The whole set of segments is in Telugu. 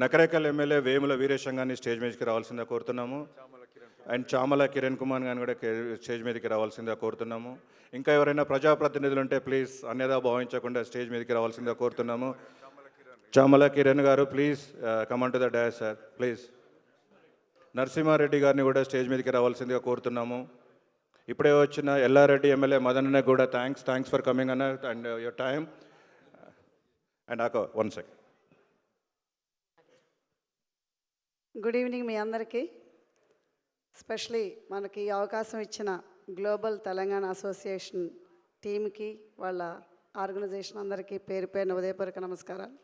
నకరేకల్ ఎమ్మెల్యే వేముల వీరేశం గారిని స్టేజ్ మీదకి రావాల్సిందిగా కోరుతున్నాము. అండ్ చామల కిరణ్ కుమార్ గారిని కూడా స్టేజ్ మీదకి రావాల్సిందిగా కోరుతున్నాము. ఇంకా ఎవరైనా ప్రజాప్రతినిధులు ఉంటే ప్లీజ్ అన్యదా భావించకుండా స్టేజ్ మీదకి రావాల్సిందిగా కోరుతున్నాము. Chamala Kiran garu please come on to the dais sir please. Narasimhareddy గారిని కూడా స్టేజ్ మీదకి రావాల్సిందిగా కోరుతున్నాము. ఇప్పుడే వచ్చిన ఎల్లారెడ్డి ఎమ్మెల్యే మదన్న కూడా థ్యాంక్స్ ఫర్ కమింగ్ అన్న అండ్ యువర్ టైమ్. అండ్ ఆకో 1 సెకండ్. గుడ్ ఈవినింగ్ మీ అందరికీ. స్పెషలీ మనకి ఈ అవకాశం ఇచ్చిన గ్లోబల్ తెలంగాణ అసోసియేషన్ టీమ్కి, వాళ్ళ ఆర్గనైజేషన్ అందరికీ పేరు పేరున ఉదయపూర్వక నమస్కారాలు.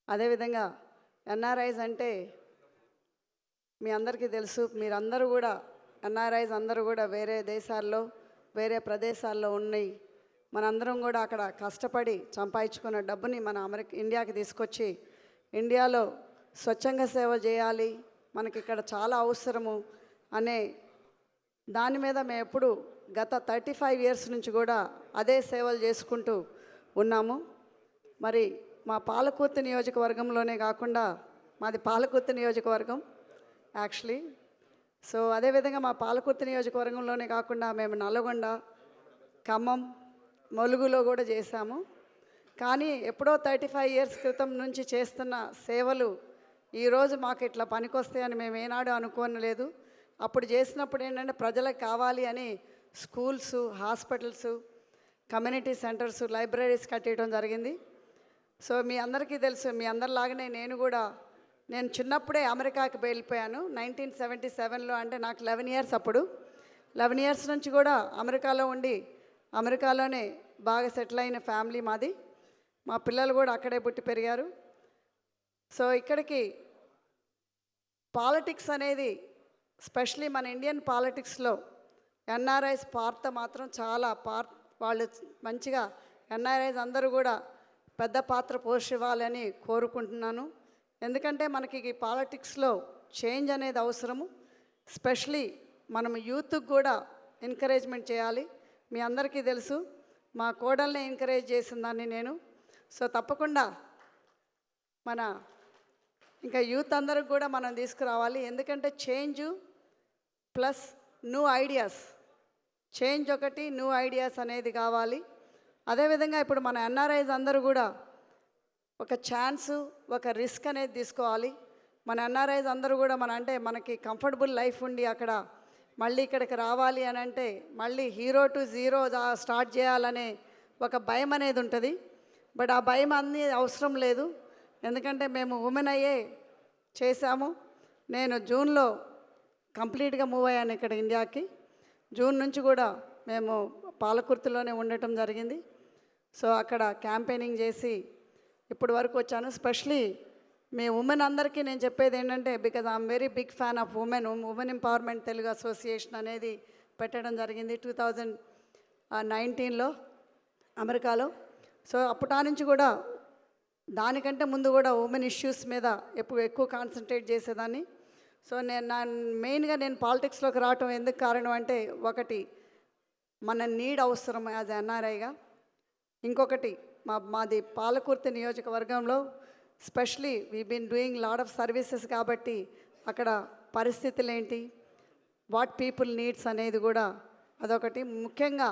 అదేవిధంగా ఎన్ఆర్ఐస్ అంటే మీ అందరికీ తెలుసు. మీరందరూ కూడా ఎన్ఆర్ఐస్ అందరూ కూడా వేరే దేశాల్లో వేరే ప్రదేశాల్లో ఉన్నాయి. మనందరం కూడా అక్కడ కష్టపడి సంపాదించుకున్న డబ్బుని మన ఇండియాకి తీసుకొచ్చి ఇండియాలో స్వచ్ఛంగా సేవ చేయాలి, మనకి ఇక్కడ చాలా అవసరము అనే దాని మీద మేము ఎప్పుడు గత 35 ఇయర్స్ నుంచి కూడా అదే సేవలు చేసుకుంటూ ఉన్నాము. మరి మా పాలకుర్తి నియోజకవర్గంలోనే కాకుండా, మాది పాలకుర్తి నియోజకవర్గం యాక్చువల్లీ. సో అదేవిధంగా మా పాలకుర్తి నియోజకవర్గంలోనే కాకుండా మేము నల్గొండ, ఖమ్మం, ములుగులో కూడా చేశాము. కానీ ఎప్పుడో 35 ఇయర్స్ క్రితం నుంచి చేస్తున్న సేవలు ఈరోజు మాకు ఇట్లా పనికొస్తాయని మేము ఏనాడు అనుకోనలేదు. అప్పుడు చేసినప్పుడు ఏంటంటే ప్రజలకు కావాలి అని schools, hospitals, community centres, libraries కట్టేయడం జరిగింది. సో మీ అందరికీ తెలుసు, మీ అందరిలాగానే నేను చిన్నప్పుడే అమెరికాకి వెళ్ళిపోయాను 1977లో. అంటే నాకు 11 ఇయర్స్. అప్పుడు 11 ఇయర్స్ నుంచి కూడా అమెరికాలో ఉండి అమెరికాలోనే బాగా సెటిల్ అయిన ఫ్యామిలీ మాది. మా పిల్లలు కూడా అక్కడే పుట్టి పెరిగారు. సో ఇక్కడికి పాలిటిక్స్ అనేది, స్పెషలీ మన ఇండియన్ పాలిటిక్స్లో ఎన్ఆర్ఐస్ పాత్ర మాత్రం చాలా వాళ్ళు మంచిగా ఎన్ఆర్ఐస్ అందరూ కూడా పెద్ద పాత్ర పోషివ్వాలని కోరుకుంటున్నాను. ఎందుకంటే మనకి ఈ పాలిటిక్స్లో చేంజ్ అనేది అవసరము. స్పెషలీ మనం యూత్కి కూడా ఎంకరేజ్మెంట్ చేయాలి. మీ అందరికీ తెలుసు, మా కోడల్ని ఎంకరేజ్ చేసిందాన్ని నేను. సో తప్పకుండా మన ఇంకా యూత్ అందరికి కూడా మనం తీసుకురావాలి. ఎందుకంటే change plus new ideas, change ఒకటి, న్యూ ఐడియాస్ అనేది కావాలి. అదేవిధంగా ఇప్పుడు మన ఎన్ఆర్ఐస్ అందరూ కూడా ఒక ఛాన్సు, ఒక రిస్క్ అనేది తీసుకోవాలి. మన ఎన్ఆర్ఐస్ అందరూ కూడా మనకి కంఫర్టబుల్ లైఫ్ ఉండి అక్కడ మళ్ళీ ఇక్కడికి రావాలి అని అంటే మళ్ళీ హీరో టు జీరో స్టార్ట్ చేయాలనే ఒక భయం అనేది ఉంటుంది. బట్ ఆ భయం అన్నీ అవసరం లేదు. ఎందుకంటే మేము ఉమెన్ అయ్యే చేశాము. నేను జూన్లో కంప్లీట్గా మూవ్ అయ్యాను ఇక్కడ ఇండియాకి. జూన్ నుంచి కూడా మేము పాలకుర్తిలోనే ఉండటం జరిగింది. సో అక్కడ క్యాంపెయినింగ్ చేసి ఇప్పటి వరకు వచ్చాను. స్పెషలీ మీ ఉమెన్ అందరికీ నేను చెప్పేది ఏంటంటే, because I'm very big fan of women empowerment Telugu association అనేది పెట్టడం జరిగింది 2019లో అమెరికాలో. సో అప్పటి నుంచి కూడా దానికంటే ముందు కూడా ఉమెన్ ఇష్యూస్ మీద ఎక్కువ కాన్సన్ట్రేట్ చేసేదాన్ని. సో మెయిన్గా నేను పాలిటిక్స్లోకి రావటం ఎందుకు కారణం అంటే, ఒకటి మన నీడ్ అవసరం యాజ్ ఎన్ఆర్ఐగా. ఇంకొకటి మాది పాలకుర్తి నియోజకవర్గంలో specially we been doing lot of services కాబట్టి అక్కడ పరిస్థితులు ఏంటి, వాట్ పీపుల్ నీడ్స్ అనేది కూడా అదొకటి. ముఖ్యంగా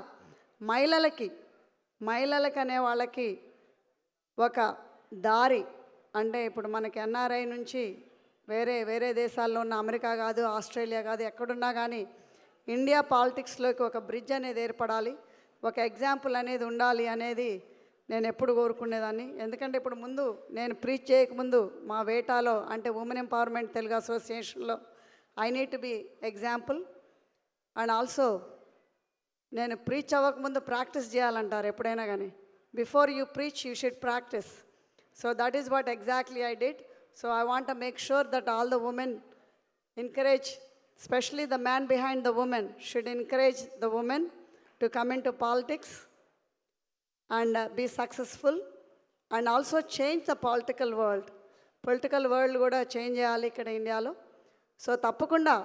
మహిళలకి అనే వాళ్ళకి ఒక దారి, అంటే ఇప్పుడు మనకి ఎన్ఆర్ఐ నుంచి వేరే దేశాల్లో ఉన్న, అమెరికా కాదు, ఆస్ట్రేలియా కాదు, ఎక్కడున్నా కానీ ఇండియా పాలిటిక్స్లోకి ఒక బ్రిడ్జ్ అనేది ఏర్పడాలి, ఒక ఎగ్జాంపుల్ అనేది ఉండాలి అనేది నేను ఎప్పుడు కోరుకునేదాన్ని. ఎందుకంటే ఇప్పుడు నేను ప్రీచ్ చేయకముందు మా వేటాలో, అంటే ఉమెన్ ఎంపవర్మెంట్ తెలుగు అసోసియేషన్లో I need to be example. And also నేను ప్రీచ్ అవ్వకముందు ప్రాక్టీస్ చేయాలంటారు ఎప్పుడైనా కానీ. Before you preach you should practise. So that is what exactly I did. So I want to make sure that all the women encourage, especially the man behind the woman should encourage the women to come into politics and be successful and also change the political world కూడా చేంజ్ చేయాలి ఇక్కడ ఇండియాలో. సో తప్పకుండా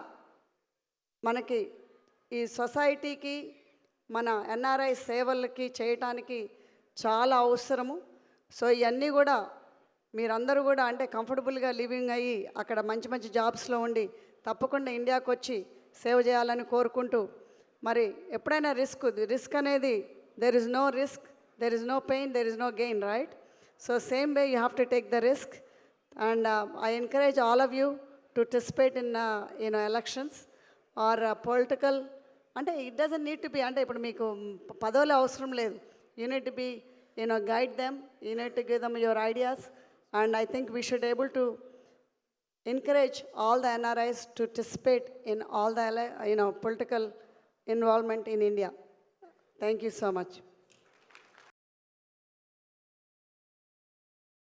మనకి ఈ సొసైటీకి మన ఎన్ఆర్ఐ సేవలకి చేయటానికి చాలా అవసరము. సో ఇవన్నీ కూడా మీరందరూ కూడా అంటే కంఫర్టబుల్గా లివింగ్ అయ్యి అక్కడ మంచి మంచి జాబ్స్లో ఉండి తప్పకుండా ఇండియాకి వచ్చి సేవ చేయాలని కోరుకుంటూ, మరి ఎప్పుడైనా రిస్క్ అనేది there is no risk, there is no pain, there is no gain, right? So same way you have to take the risk. And I encourage all of you to participate in elections or political. అంటే it doesn't need to be, అంటే ఇప్పుడు మీకు పదవులు అవసరం లేదు. You need to be guide them, you need to give them your ideas. And I think we should able to encourage all the NRIs to participate in all the political involvement in India. Thank you so much.